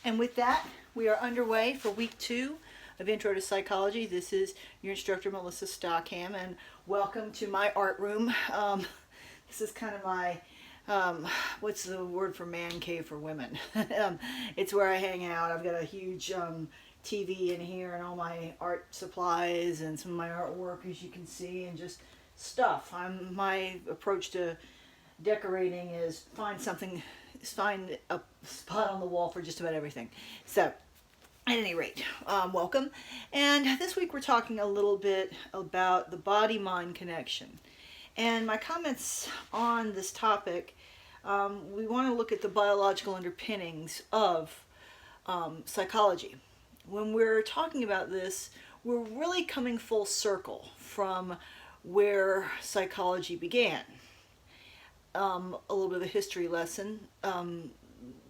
And with that, we are underway for week 2 of Intro to Psychology. This is your instructor, Melissa Stockham, and welcome to my art room. This is kind of my, what's the word for man cave for women? It's where I hang out. I've got a huge TV in here and all my art supplies and some of my artwork, as you can see, and just stuff. My approach to decorating is find a spot on the wall for just about everything. So, at any rate, welcome. And this week we're talking a little bit about the body-mind connection. And my comments on this topic, we want to look at the biological underpinnings of psychology. When we're talking about this, we're really coming full circle from where psychology began. A little bit of a history lesson.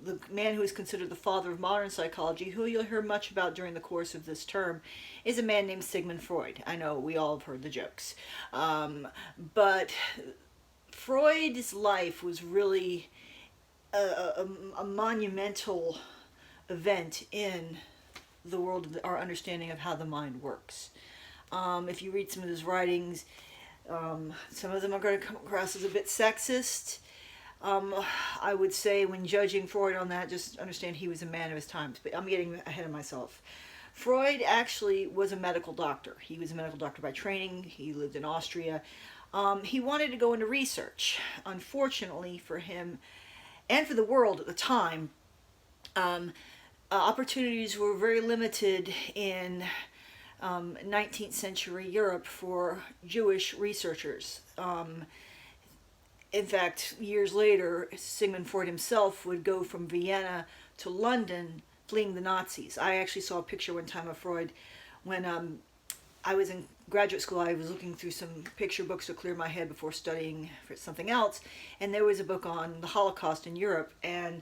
The man who is considered the father of modern psychology, who you'll hear much about during the course of this term, is a man named Sigmund Freud. I know we all have heard the jokes. But Freud's life was really a monumental event in the world of our understanding of how the mind works. If you read some of his writings, some of them are going to come across as a bit sexist. I would say when judging Freud on that, just understand he was a man of his times, but I'm getting ahead of myself. Freud actually was a medical doctor. He was a medical doctor by training. He lived in Austria. He wanted to go into research. Unfortunately for him and for the world at the time, opportunities were very limited in 19th century Europe for Jewish researchers. In fact, years later, Sigmund Freud himself would go from Vienna to London fleeing the Nazis. I actually saw a picture one time of Freud when I was in graduate school. I was looking through some picture books to clear my head before studying for something else, and there was a book on the Holocaust in Europe, and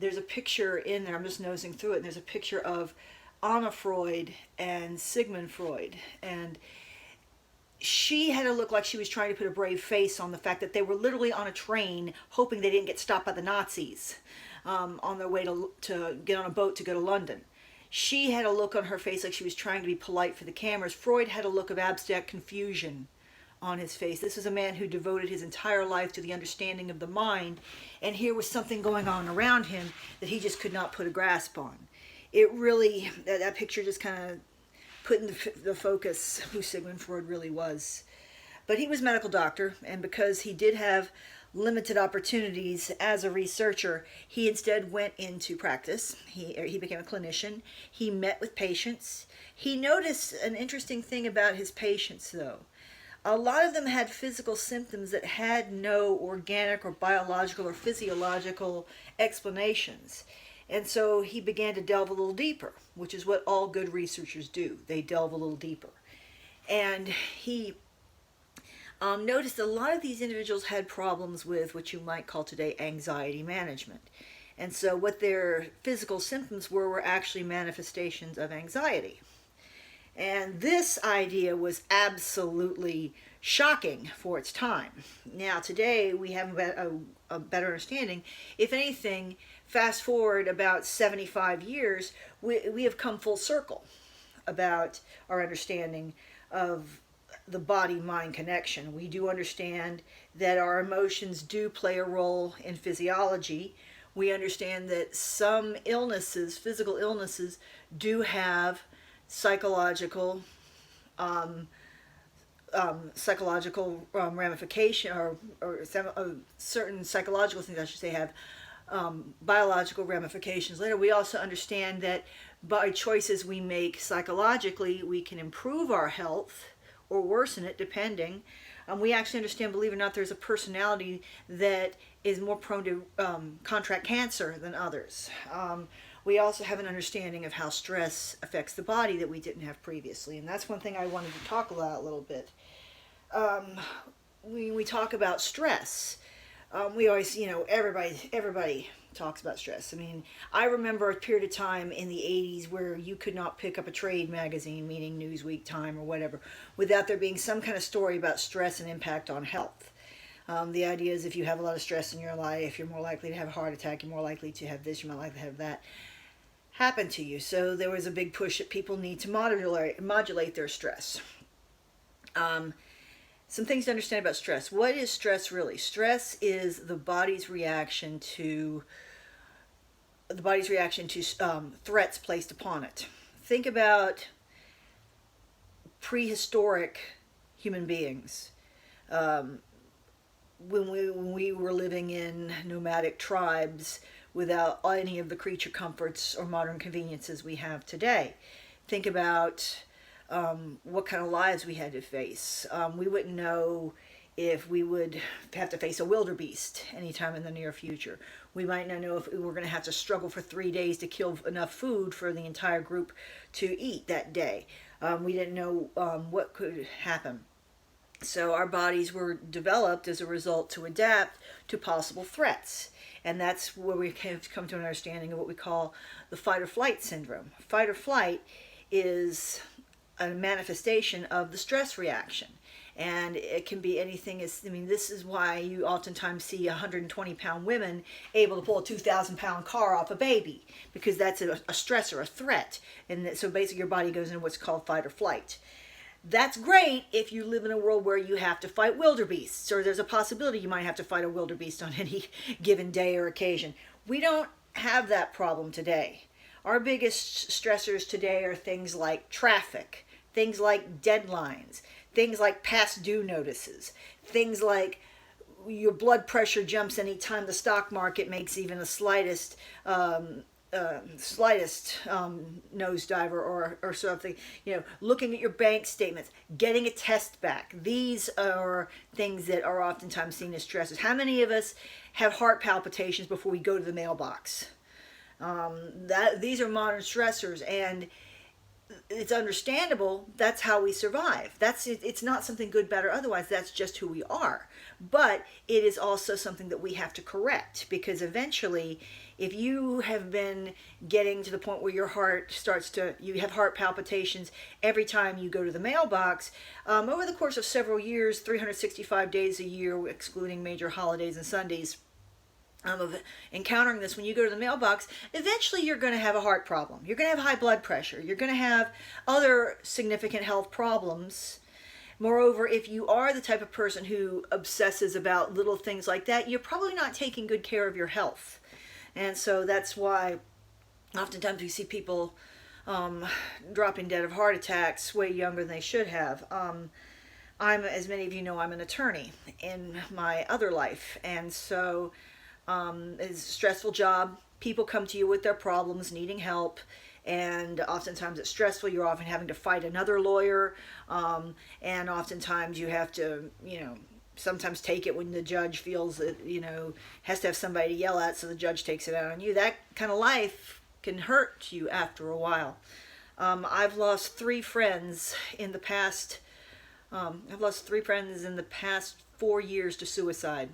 there's a picture in there, I'm just nosing through it, and there's a picture of Anna Freud and Sigmund Freud, and she had to look like she was trying to put a brave face on the fact that they were literally on a train hoping they didn't get stopped by the Nazis on their way to get on a boat to go to London. She had a look on her face like she was trying to be polite for the cameras. Freud had a look of abstract confusion on his face. This was a man who devoted his entire life to the understanding of the mind, and here was something going on around him that he just could not put a grasp on. It really, that picture just kind of put in the focus who Sigmund Freud really was. But he was a medical doctor, and because he did have limited opportunities as a researcher, he instead went into practice. He became a clinician. He met with patients. He noticed an interesting thing about his patients, though. A lot of them had physical symptoms that had no organic or biological or physiological explanations. And so he began to delve a little deeper, which is what all good researchers do. They delve a little deeper. And he noticed that a lot of these individuals had problems with what you might call today anxiety management. And so what their physical symptoms were actually manifestations of anxiety. And this idea was absolutely shocking for its time. Now today we have a better understanding. If anything, fast forward about 75 years, we have come full circle about our understanding of the body-mind connection. We do understand that our emotions do play a role in physiology. We understand that some illnesses, physical illnesses, do have psychological ramification, or certain psychological things, I should say, have biological ramifications later. We also understand that by choices we make psychologically, we can improve our health or worsen it, depending. We actually understand, believe it or not, there's a personality that is more prone to contract cancer than others. We also have an understanding of how stress affects the body that we didn't have previously, and that's one thing I wanted to talk about a little bit. We talk about stress. We always, everybody talks about stress. I mean, I remember a period of time in the 80s where you could not pick up a trade magazine, meaning Newsweek, Time, or whatever, without there being some kind of story about stress and impact on health. The idea is if you have a lot of stress in your life, you're more likely to have a heart attack, you're more likely to have this, you're more likely to have that. happen to you. So there was a big push that people need to modulate their stress. Some things to understand about stress. What is stress really? Stress is the body's reaction to threats placed upon it. Think about prehistoric human beings. When we were living in nomadic tribes without any of the creature comforts or modern conveniences we have today. Think about what kind of lives we had to face. We wouldn't know if we would have to face a wildebeest anytime in the near future. We might not know if we were going to have to struggle for 3 days to kill enough food for the entire group to eat that day. We didn't know what could happen. So our bodies were developed as a result to adapt to possible threats. And that's where we have come to an understanding of what we call the fight or flight syndrome. Fight or flight is a manifestation of the stress reaction. And it can be anything this is why you oftentimes see 120-pound women able to pull a 2,000-pound car off a baby, because that's a stressor, a threat. And so basically your body goes into what's called fight or flight. That's great if you live in a world where you have to fight wildebeests, or there's a possibility you might have to fight a wildebeest on any given day or occasion. We don't have that problem today. Our biggest stressors today are things like traffic, things like deadlines, things like past due notices, things like your blood pressure jumps anytime the stock market makes even the slightest nosedive or something. Looking at your bank statements, getting a test back. These are things that are oftentimes seen as stresses. How many of us have heart palpitations before we go to the mailbox? These are modern stressors, and it's understandable. That's how we survive. It's not something good, bad, or otherwise. That's just who we are. But it is also something that we have to correct, because eventually, if you have been getting to the point where your heart you have heart palpitations every time you go to the mailbox, over the course of several years, 365 days a year, excluding major holidays and Sundays, of encountering this, when you go to the mailbox, eventually you're going to have a heart problem. You're going to have high blood pressure. You're going to have other significant health problems. Moreover, if you are the type of person who obsesses about little things like that, you're probably not taking good care of your health. And so that's why oftentimes we see people dropping dead of heart attacks way younger than they should have. As many of you know, I'm an attorney in my other life. And so it's a stressful job. People come to you with their problems, needing help. And oftentimes it's stressful. You're often having to fight another lawyer. And oftentimes you have to, sometimes take it when the judge feels that, has to have somebody to yell at, so the judge takes it out on you. That kind of life can hurt you after a while. I've lost 3 friends in the past. I've lost 3 friends in the past 4 years to suicide.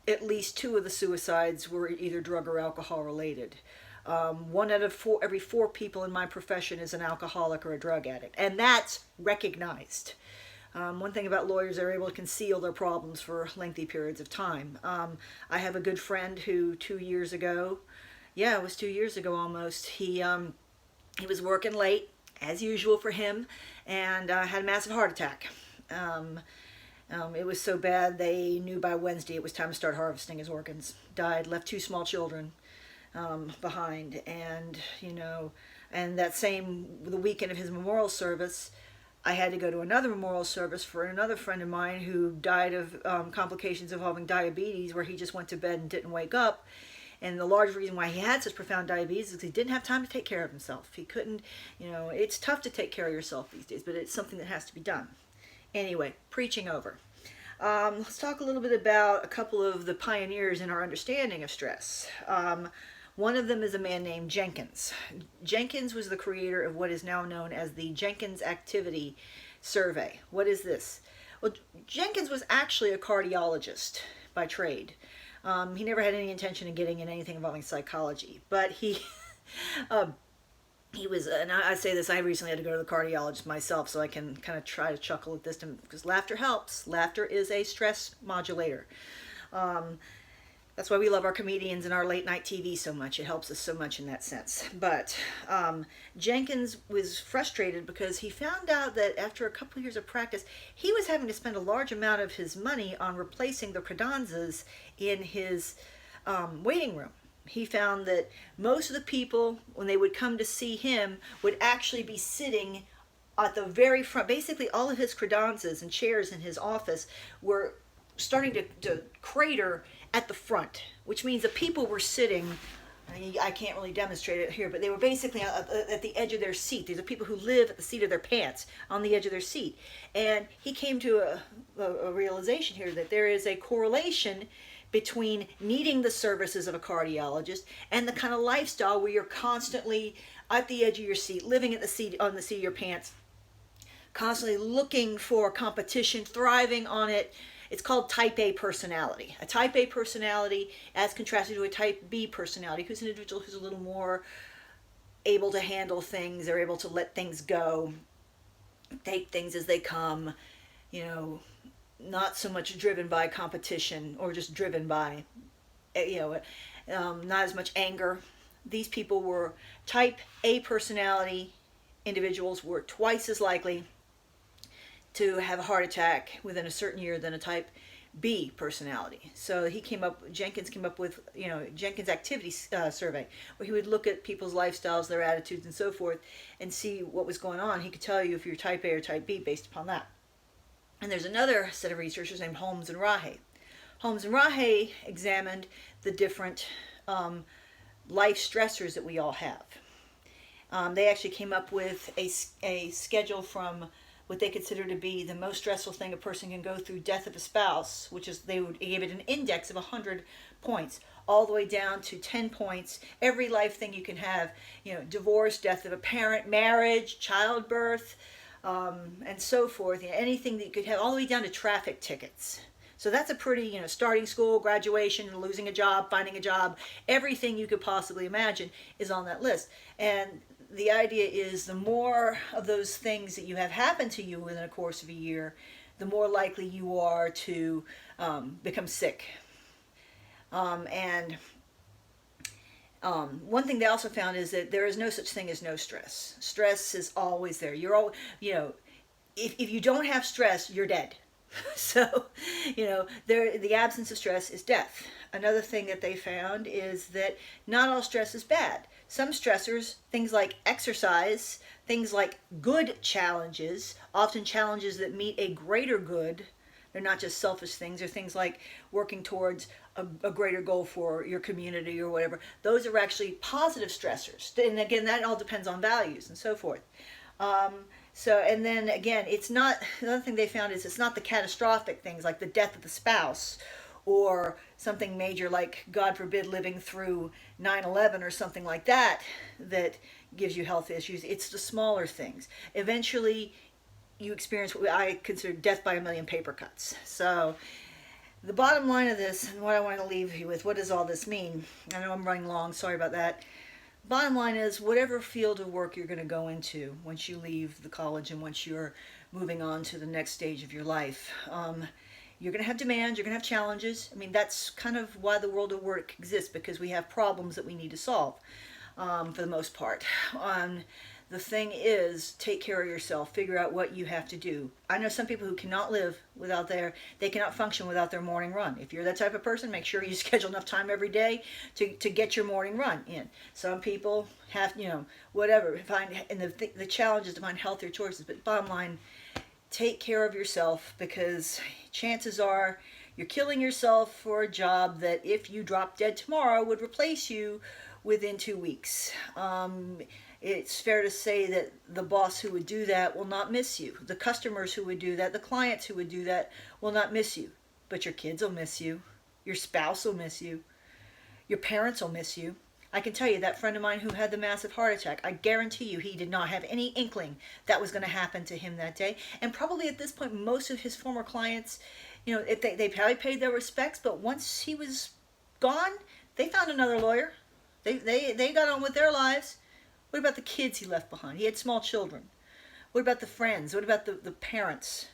At least 2 of the suicides were either drug or alcohol related. 1 out of every 4 people in my profession is an alcoholic or a drug addict, and that's recognized. One thing about lawyers, they're able to conceal their problems for lengthy periods of time. I have a good friend who 2 years ago, it was 2 years ago almost, he was working late, as usual for him, and had a massive heart attack. It was so bad they knew by Wednesday it was time to start harvesting his organs. Died, left 2 small children behind, and the weekend of his memorial service, I had to go to another memorial service for another friend of mine who died of complications involving diabetes, where he just went to bed and didn't wake up. And the large reason why he had such profound diabetes is he didn't have time to take care of himself. He couldn't, it's tough to take care of yourself these days, but it's something that has to be done. Anyway, preaching over. Let's talk a little bit about a couple of the pioneers in our understanding of stress. One of them is a man named Jenkins. Jenkins was the creator of what is now known as the Jenkins Activity Survey. What is this? Well, Jenkins was actually a cardiologist by trade. He never had any intention of getting in anything involving psychology, but he was, and I say this, I recently had to go to the cardiologist myself, so I can kind of try to chuckle at this, because laughter helps. Laughter is a stress modulator. That's why we love our comedians and our late night TV so much. It helps us so much in that sense. But Jenkins was frustrated because he found out that after a couple of years of practice, he was having to spend a large amount of his money on replacing the credenzas in his waiting room. He found that most of the people, when they would come to see him, would actually be sitting at the very front. Basically, all of his credenzas and chairs in his office were starting to crater at the front, which means the people were sitting, I can't really demonstrate it here, but they were basically at the edge of their seat. These are people who live at the seat of their pants, on the edge of their seat. And he came to a realization here that there is a correlation between needing the services of a cardiologist and the kind of lifestyle where you're constantly at the edge of your seat, living at the seat, on the seat of your pants, constantly looking for competition, thriving on it. It's called type A personality. A type A personality as contrasted to a type B personality, who's an individual who's a little more able to handle things. They're able to let things go, take things as they come, not so much driven by competition or just driven by, not as much anger. These people were type A personality individuals were twice as likely to have a heart attack within a certain year than a type B personality. So Jenkins came up with, Jenkins activity survey, where he would look at people's lifestyles, their attitudes and so forth, and see what was going on. He could tell you if you're type A or type B based upon that. And there's another set of researchers named Holmes and Rahe. Holmes and Rahe examined the different life stressors that we all have. They actually came up with a schedule from what they consider to be the most stressful thing a person can go through, death of a spouse, which is, they gave it an index of 100 points, all the way down to 10 points, every life thing you can have, divorce, death of a parent, marriage, childbirth, and so forth, anything that you could have, all the way down to traffic tickets. So that's a pretty, starting school, graduation, losing a job, finding a job, everything you could possibly imagine is on that list. And the idea is the more of those things that you have happen to you within a course of a year, the more likely you are to become sick. One thing they also found is that there is no such thing as no stress. Stress is always there. You're all, if you don't have stress, you're dead. So, the absence of stress is death. Another thing that they found is that not all stress is bad. Some stressors, things like exercise, things like good challenges, often challenges that meet a greater good, they're not just selfish things, they're things like working towards a greater goal for your community or whatever. Those are actually positive stressors. And again, that all depends on values and so forth. And then again, it's not, another thing they found is it's not the catastrophic things like the death of the spouse or something major like, God forbid, living through 9/11 or something like that that gives you health issues. It's the smaller things. Eventually, you experience what I consider death by a million paper cuts. So the bottom line of this, and what I want to leave you with, what does all this mean? I know I'm running long, sorry about that. Bottom line is, whatever field of work you're going to go into once you leave the college and once you're moving on to the next stage of your life, you're going to have demands, you're going to have challenges. I mean, that's kind of why the world of work exists, because we have problems that we need to solve for the most part. The thing is, take care of yourself, figure out what you have to do. I know some people who cannot live without they cannot function without their morning run. If you're that type of person, make sure you schedule enough time every day to get your morning run in. Some people have, whatever, and the challenge is to find healthier choices. But bottom line, take care of yourself, because chances are you're killing yourself for a job that if you drop dead tomorrow would replace you within 2 weeks. It's fair to say that the boss who would do that will not miss you. The customers who would do that, the clients who would do that will not miss you. But your kids will miss you. Your spouse will miss you. Your parents will miss you. I can tell you, that friend of mine who had the massive heart attack, I guarantee you he did not have any inkling that was going to happen to him that day. And probably at this point, most of his former clients, if they probably paid their respects, but once he was gone, they found another lawyer. They got on with their lives. What about the kids he left behind? He had small children. What about the friends? What about the parents?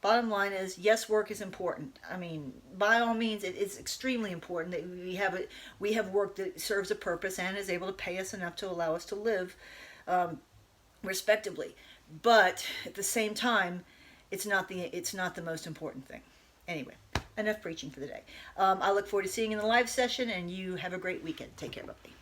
bottom line is, yes, work is important. I mean, by all means, it is extremely important that we have work that serves a purpose and is able to pay us enough to allow us to live respectably. But at the same time, it's not the most important thing. Anyway, enough preaching for the day. I look forward to seeing you in the live session, and you have a great weekend. Take care, everybody.